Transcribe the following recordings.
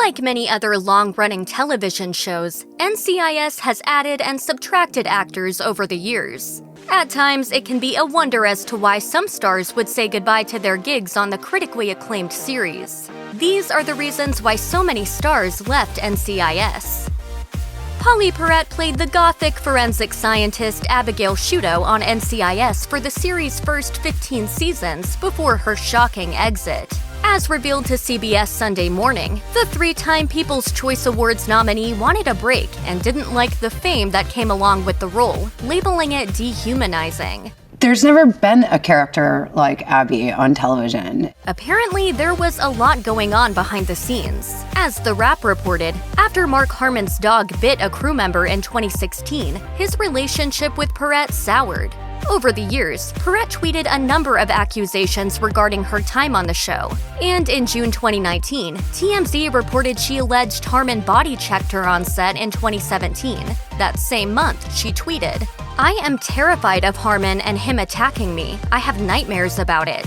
Like many other long-running television shows, NCIS has added and subtracted actors over the years. At times, it can be a wonder as to why some stars would say goodbye to their gigs on the critically acclaimed series. These are the reasons why so many stars left NCIS. Polly Perrette played the gothic forensic scientist Abigail Shudo on NCIS for the series' first 15 seasons before her shocking exit. As revealed to CBS Sunday Morning, the three-time People's Choice Awards nominee wanted a break and didn't like the fame that came along with the role, labeling it dehumanizing. There's never been a character like Abby on television. Apparently, there was a lot going on behind the scenes. As The Wrap reported, after Mark Harmon's dog bit a crew member in 2016, his relationship with Perrette soured. Over the years, Perrette tweeted a number of accusations regarding her time on the show. And in June 2019, TMZ reported she alleged Harmon body-checked her on set in 2017. That same month, she tweeted, "I am terrified of Harmon and him attacking me. I have nightmares about it."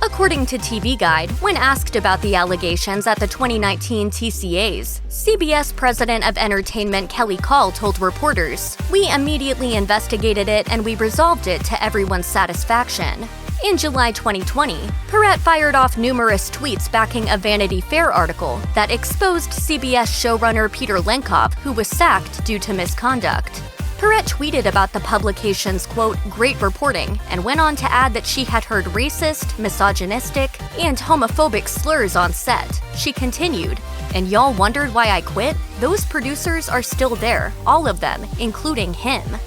According to TV Guide, when asked about the allegations at the 2019 TCAs, CBS President of Entertainment Kelly Call told reporters, "We immediately investigated it and we resolved it to everyone's satisfaction." In July 2020, Perrette fired off numerous tweets backing a Vanity Fair article that exposed CBS showrunner Peter Lenkov, who was sacked due to misconduct. Perrette tweeted about the publication's, quote, "great reporting," and went on to add that she had heard racist, misogynistic, and homophobic slurs on set. She continued, "And y'all wondered why I quit? Those producers are still there, all of them, including him."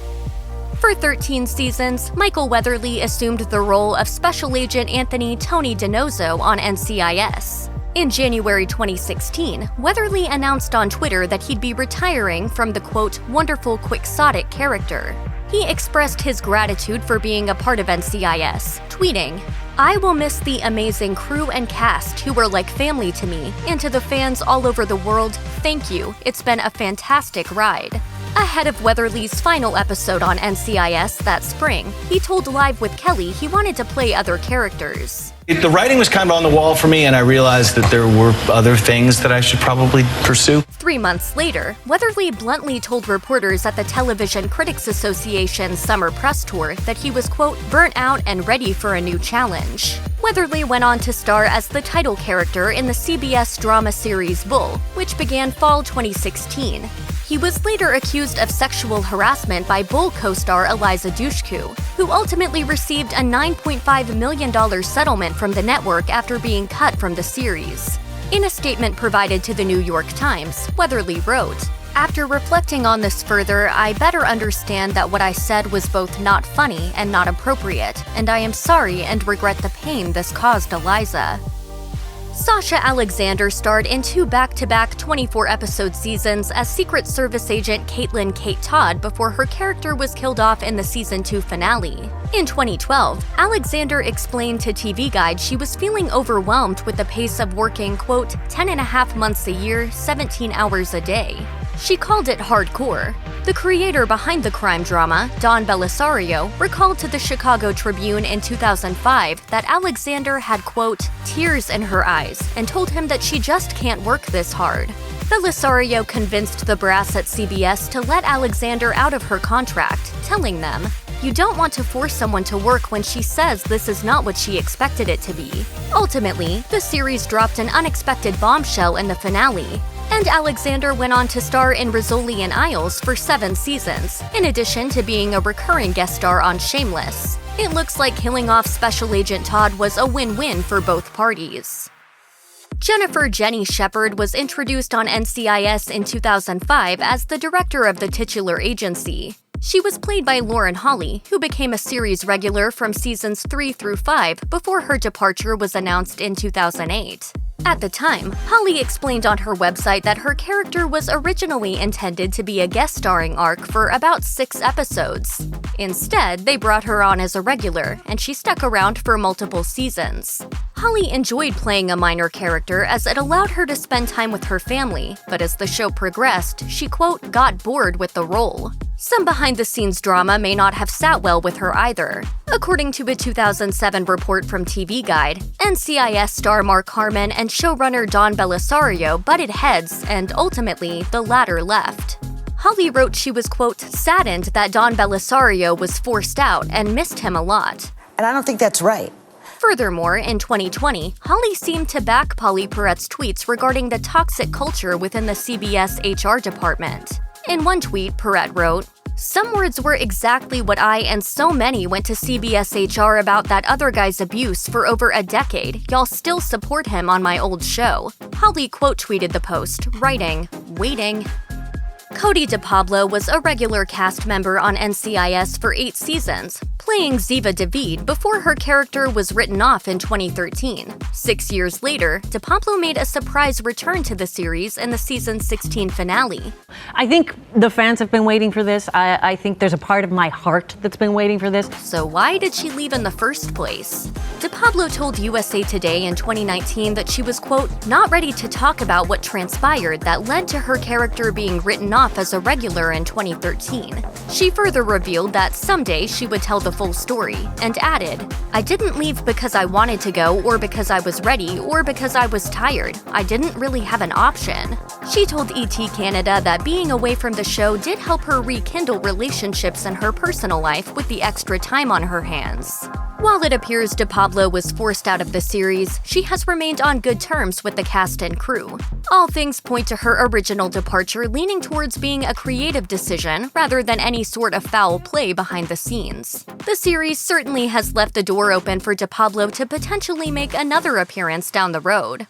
For 13 seasons, Michael Weatherly assumed the role of Special Agent Anthony Tony DiNozzo on NCIS. In January 2016, Weatherly announced on Twitter that he'd be retiring from the, quote, "wonderful quixotic character." He expressed his gratitude for being a part of NCIS, tweeting, "I will miss the amazing crew and cast who were like family to me, and to the fans all over the world, thank you, it's been a fantastic ride." Ahead of Weatherly's final episode on NCIS that spring, he told Live with Kelly he wanted to play other characters. The writing was kind of on the wall for me, and I realized that there were other things that I should probably pursue. 3 months later, Weatherly bluntly told reporters at the Television Critics Association's summer press tour that he was, quote, "burnt out and ready for a new challenge." Weatherly went on to star as the title character in the CBS drama series Bull, which began fall 2016. He was later accused of sexual harassment by Bull co-star Eliza Dushku, who ultimately received a $9.5 million settlement from the network after being cut from the series. In a statement provided to the New York Times, Weatherly wrote, "After reflecting on this further, I better understand that what I said was both not funny and not appropriate, and I am sorry and regret the pain this caused Eliza." Sasha Alexander starred in 2 back-to-back 24-episode seasons as Secret Service agent Caitlin Kate Todd before her character was killed off in the season 2 finale. In 2012, Alexander explained to TV Guide she was feeling overwhelmed with the pace of working, quote, 10 and a half months a year, 17 hours a day. She called it hardcore. The creator behind the crime drama, Don Belisario, recalled to the Chicago Tribune in 2005 that Alexander had, quote, "tears in her eyes," and told him that she just can't work this hard. Belisario convinced the brass at CBS to let Alexander out of her contract, telling them, "You don't want to force someone to work when she says this is not what she expected it to be." Ultimately, the series dropped an unexpected bombshell in the finale, and Alexander went on to star in Rizzoli and Isles for 7 seasons, in addition to being a recurring guest star on Shameless. It looks like killing off Special Agent Todd was a win-win for both parties. Jennifer Jenny Shepard was introduced on NCIS in 2005 as the director of the titular agency. She was played by Lauren Holly, who became a series regular from seasons 3 through 5 before her departure was announced in 2008. At the time, Holly explained on her website that her character was originally intended to be a guest starring arc for about 6 episodes. Instead, they brought her on as a regular, and she stuck around for multiple seasons. Holly enjoyed playing a minor character as it allowed her to spend time with her family, but as the show progressed, she, quote, got bored with the role. Some behind-the-scenes drama may not have sat well with her either. According to a 2007 report from TV Guide, NCIS star Mark Harmon and showrunner Don Belisario butted heads, and ultimately, the latter left. Holly wrote she was, quote, saddened that Don Belisario was forced out and missed him a lot. And I don't think that's right. Furthermore, in 2020, Holly seemed to back Pauley Perrette's tweets regarding the toxic culture within the CBS HR department. In one tweet, Perrette wrote, "Some words were exactly what I and so many went to CBS HR about that other guy's abuse for over a decade. Y'all still support him on my old show." Holly quote-tweeted the post, writing, "Waiting." Cody DePablo was a regular cast member on NCIS for 8 seasons, playing Ziva David before her character was written off in 2013. 6 years later, DePablo made a surprise return to the series in the season 16 finale. I think the fans have been waiting for this. I think there's a part of my heart that's been waiting for this. So why did she leave in the first place? DePablo told USA Today in 2019 that she was, quote, not ready to talk about what transpired that led to her character being written off as a regular in 2013. She further revealed that someday she would tell the full story, and added, "I didn't leave because I wanted to go or because I was ready or because I was tired. I didn't really have an option." She told ET Canada that being away from the show did help her rekindle relationships in her personal life with the extra time on her hands. While it appears DePablo was forced out of the series, she has remained on good terms with the cast and crew. All things point to her original departure leaning towards being a creative decision rather than any sort of foul play behind the scenes. The series certainly has left the door open for DePablo to potentially make another appearance down the road.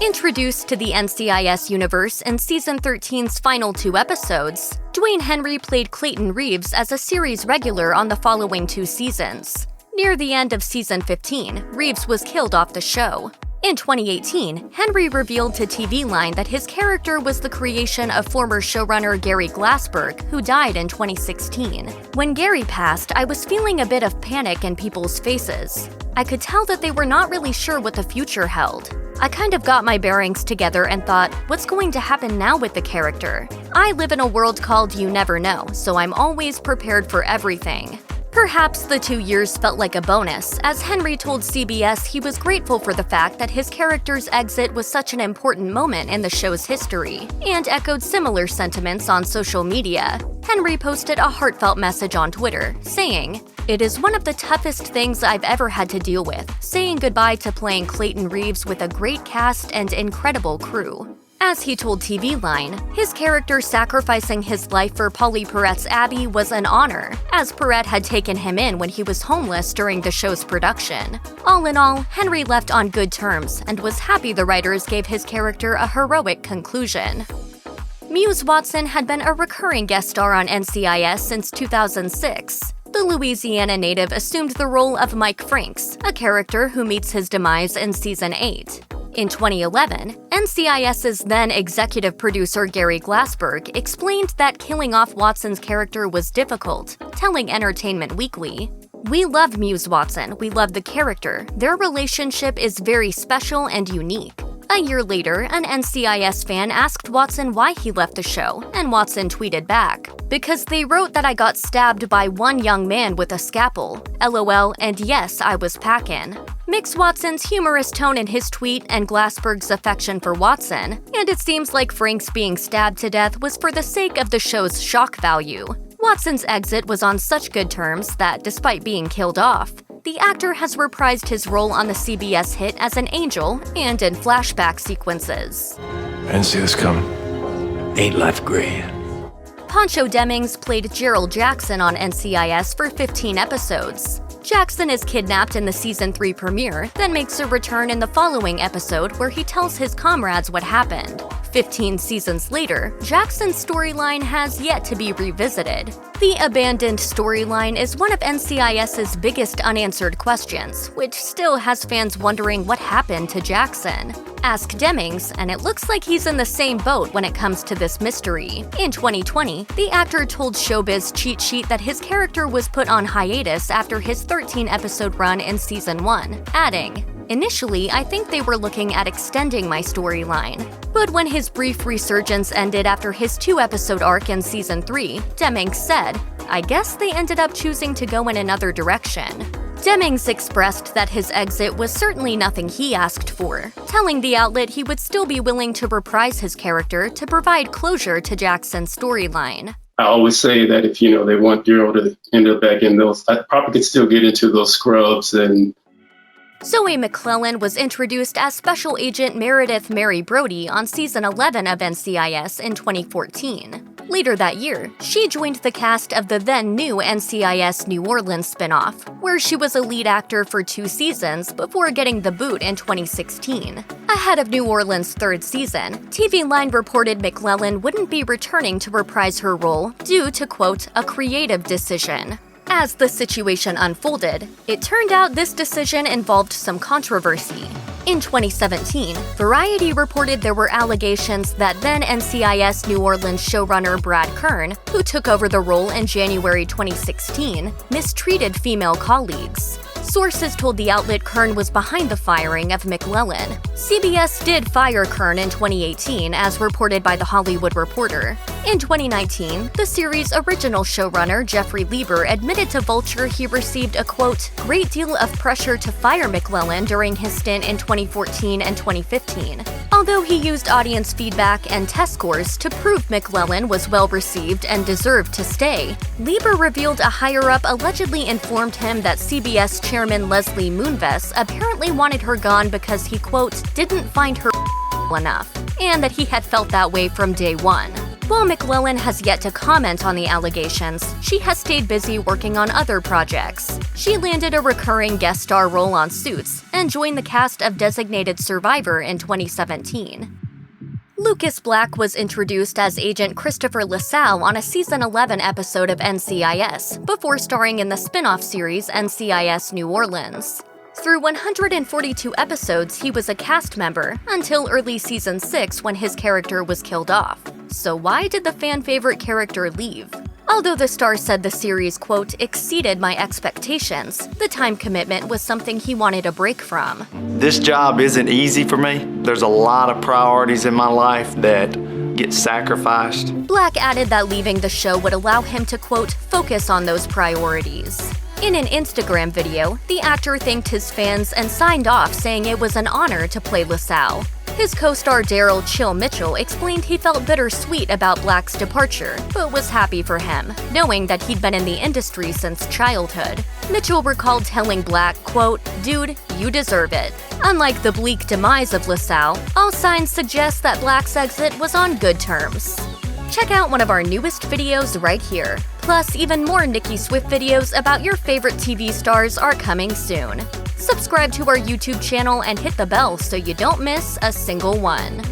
Introduced to the NCIS universe in Season 13's final 2 episodes, Dwayne Henry played Clayton Reeves as a series regular on the following 2 seasons. Near the end of Season 15, Reeves was killed off the show. In 2018, Henry revealed to TV Line that his character was the creation of former showrunner Gary Glassberg, who died in 2016. "When Gary passed, I was feeling a bit of panic in people's faces. I could tell that they were not really sure what the future held. I kind of got my bearings together and thought, what's going to happen now with the character? I live in a world called You Never Know, so I'm always prepared for everything." Perhaps the 2 years felt like a bonus, as Henry told CBS he was grateful for the fact that his character's exit was such an important moment in the show's history, and echoed similar sentiments on social media. Henry posted a heartfelt message on Twitter, saying, "It is one of the toughest things I've ever had to deal with, saying goodbye to playing Clayton Reeves with a great cast and incredible crew." As he told TV Line, his character sacrificing his life for Pauley Perrette's Abby was an honor, as Perrette had taken him in when he was homeless during the show's production. All in all, Henry left on good terms and was happy the writers gave his character a heroic conclusion. Muse Watson had been a recurring guest star on NCIS since 2006. The Louisiana native assumed the role of Mike Franks, a character who meets his demise in Season 8. In 2011, NCIS's then executive producer Gary Glassberg explained that killing off Watson's character was difficult, telling Entertainment Weekly, "We love Muse Watson, we love the character. Their relationship is very special and unique." A year later, an NCIS fan asked Watson why he left the show, and Watson tweeted back, "Because they wrote that I got stabbed by one young man with a scalpel. LOL, and yes, I was packin'." Mix Watson's humorous tone in his tweet and Glassberg's affection for Watson, and it seems like Frank's being stabbed to death was for the sake of the show's shock value. Watson's exit was on such good terms that, despite being killed off, the actor has reprised his role on the CBS hit as an angel and in flashback sequences. I didn't see this coming. Ain't life great? Poncho Demmings played Gerald Jackson on NCIS for 15 episodes. Jackson is kidnapped in the Season 3 premiere, then makes a return in the following episode where he tells his comrades what happened. 15 seasons later, Jackson's storyline has yet to be revisited. The abandoned storyline is one of NCIS's biggest unanswered questions, which still has fans wondering what happened to Jackson. Ask Demmings, and it looks like he's in the same boat when it comes to this mystery. In 2020, the actor told Showbiz Cheat Sheet that his character was put on hiatus after his 13-episode run in Season 1, adding, Initially, I think they were looking at extending my storyline. But when his brief resurgence ended after his 2-episode arc in Season 3, Demings said, I guess they ended up choosing to go in another direction. Demings expressed that his exit was certainly nothing he asked for, telling the outlet he would still be willing to reprise his character to provide closure to Jackson's storyline. I always say that if, they want Daryl to end up back in those, I probably could still get into those scrubs and... Zoe McClellan was introduced as Special Agent Meredith Mary Brody on Season 11 of NCIS in 2014. Later that year, she joined the cast of the then-new NCIS New Orleans spin-off, where she was a lead actor for 2 seasons before getting the boot in 2016. Ahead of New Orleans' 3rd season, TV Line reported McClellan wouldn't be returning to reprise her role due to, quote, a creative decision. As the situation unfolded, it turned out this decision involved some controversy. In 2017, Variety reported there were allegations that then NCIS New Orleans showrunner Brad Kern, who took over the role in January 2016, mistreated female colleagues. Sources told the outlet Kern was behind the firing of McClellan. CBS did fire Kern in 2018, as reported by The Hollywood Reporter. In 2019, the series' original showrunner Jeffrey Lieber admitted to Vulture he received a, quote, great deal of pressure to fire McClellan during his stint in 2014 and 2015. Although he used audience feedback and test scores to prove McClellan was well-received and deserved to stay, Lieber revealed a higher-up allegedly informed him that CBS Chairman Leslie Moonves apparently wanted her gone because he, quote, didn't find her enough, and that he had felt that way from day one. While McClellan has yet to comment on the allegations, she has stayed busy working on other projects. She landed a recurring guest star role on Suits and joined the cast of Designated Survivor in 2017. Lucas Black was introduced as Agent Christopher LaSalle on a Season 11 episode of NCIS, before starring in the spin-off series NCIS New Orleans. Through 142 episodes, he was a cast member until early Season 6 when his character was killed off. So why did the fan-favorite character leave? Although the star said the series, quote, exceeded my expectations, the time commitment was something he wanted a break from. This job isn't easy for me. There's a lot of priorities in my life that get sacrificed. Black added that leaving the show would allow him to, quote, focus on those priorities. In an Instagram video, the actor thanked his fans and signed off saying it was an honor to play LaSalle. His co-star Daryl Chill Mitchell explained he felt bittersweet about Black's departure, but was happy for him, knowing that he'd been in the industry since childhood. Mitchell recalled telling Black, quote, dude, you deserve it. Unlike the bleak demise of LaSalle, all signs suggest that Black's exit was on good terms. Check out one of our newest videos right here. Plus, even more Nicki Swift videos about your favorite TV stars are coming soon. Subscribe to our YouTube channel and hit the bell so you don't miss a single one.